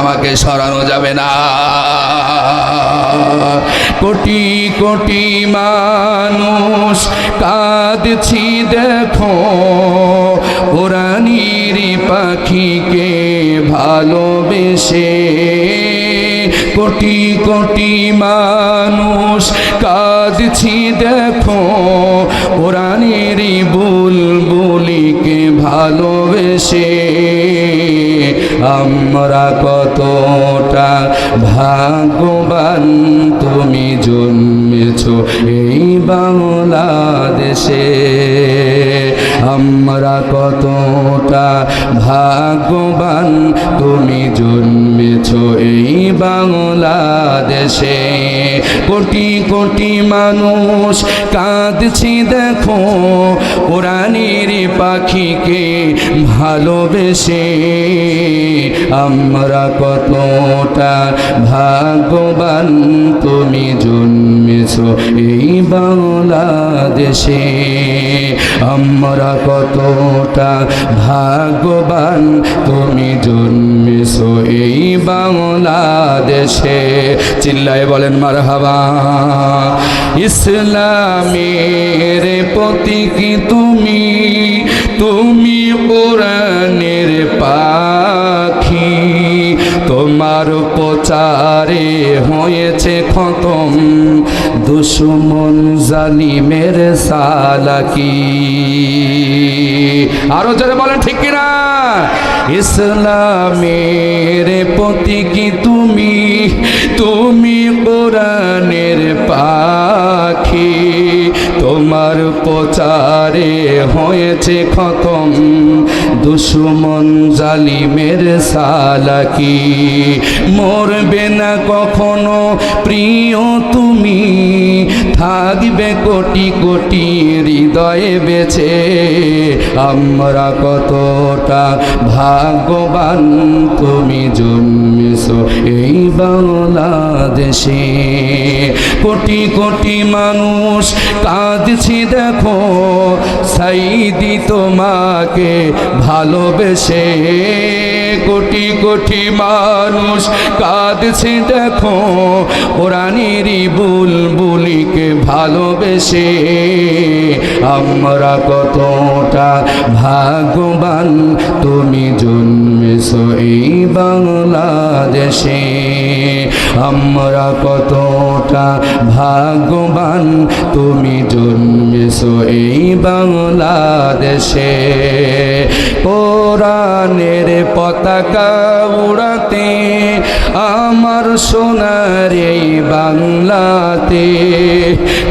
আমাকে সরানো যাবে না। কোটি কোটি মানুষ কাঁদছি দেখো, কোরআনের পাখিকে ভালোবেসে। কোটি কোটি মানুষ কাঁদছি দেখো, কোরআনের বুলবুলিকে ভালোবেসে। আমরা কতটা ভাগ্যবান, তুমি জন্মেছো এই বাংলাদেশে। আমরা কতটা ভাগ্যবান, তুমি জন্মেছো এই বাংলাদেশে। কোটি কোটি মানুষ কাঁদছি দেখো, কোরআনের পাখিকে ভালোবেসে। আমরা কতটা ভাগ্যবান, তুমি জন্মেছো এই বাংলাদেশে। আমরা কতটা ভাগ্যবান, তুমি জন্মেছো এই বাংলাদেশে। চিল্লায় বলেন মারহাবা। ইসলামের প্রতীক তুমি, তুমি কোরআনের পাখি। তোমার প্রচারে হয়েছে খতম দুশমন জালিমের সালাকি। আরো জোরে বলেন ঠিক কিনা। ইসলামের প্রতীক তুমি, তুমি কোরআনের পাখি। তোমার প্রচারে হয়েছে খতম দুশমন জালিমের সালাকি। মরবে না কখনো প্রিয় তুমি, থাকবে কোটি কোটি হৃদয়ে বেঁচে। আমরা কতটা ভাগ্যবান, তুমি জন্মেছো এই বাংলাদেশে। কোটি কোটি মানুষ কাঁদছি দেখো, সাইদি তোমাকে ভালোবেসে। কোটি কোটি মানুষ কাঁদছি দেখো, কোরআনের বুলবুলিকে ভালোবেসে। আমরা কতটা ভাগ্যবান, তুমি জন্মেছো এই বাংলাদেশে। আমরা কতটা ভাগ্যবান, তুমি জন্মেছো এই বাংলাদেশে। কোরআনের পতাকা উড়াতে আমার সোনার এই বাংলাতে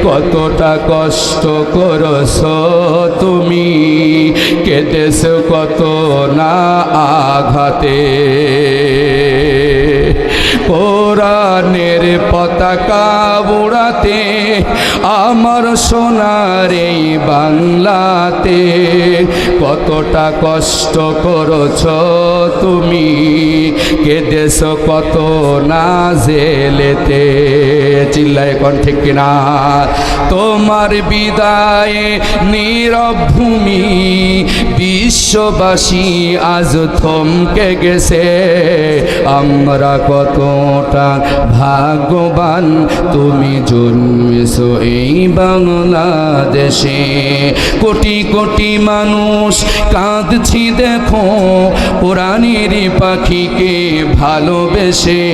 কতটা কষ্ট করছো তুমি, কেটেছো কত না আঘাতে। কোরআনের পতাকা উড়াতে আমার সোনার এই বাংলাতে কতটা কষ্ট করছ তুমি, কেঁদেছো কত না জেলেতে। চিল্লায় কোন ঠিক কিনা। তোমার বিদায়ে নীরব ভূমি, বিশ্ববাসী আজ থমকে গেছে। আমরা কতটা ভাগ্যবান, তুমি জন্মেছো এই বাংলাদেশে। কোটি কোটি মানুষ কাঁদছি দেখো, কোরআনের পাখিকে ভালোবেসে।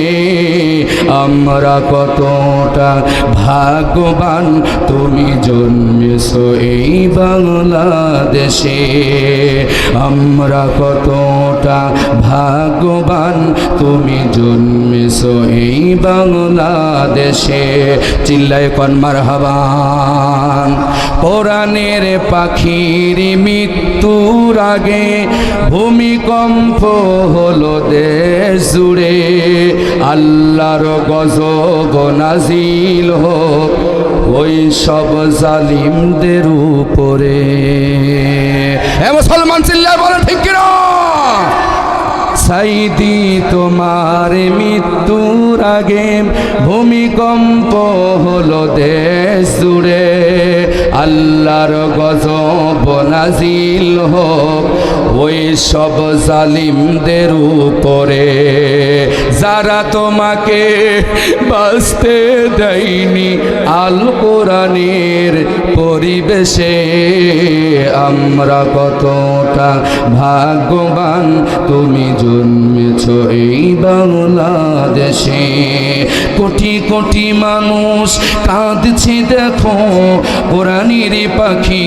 আমরা কতটা ভাগ্যবান, তুমি জন্মেছো এই বাংলাদেশে। আমরা কতটা ভাগ্যবান, তুমি জন্মেছো এই বাংলাদেশে। চিল্লায় কোন মারহাবা। কোরআনের পাখির মৃত্যুর আগে ভূমিকম্প হলো দেশ জুড়ে। আল্লাহর গজব নাজিল হোক ওই সব জালিমদের উপরে। মুসলমান চিল্লায় বলে ঠিক কিনা। সাইদি তোমার মৃত্যুর আগে ভূমিকম্প হলো দেশ জুড়ে। আল্লাহর গজব নাজিল হোক ওই সব জালিমদের উপরে যারা তোমাকে বাঁচতে দেয়নি আল কোরআনের পরিবেশে। আমরা কতটা ভাগ্যবান তুমি জন্মেছ এই বাংলাদেশে। কোটি কোটি মানুষ কাঁদছে দেখো কোরআনের পাখি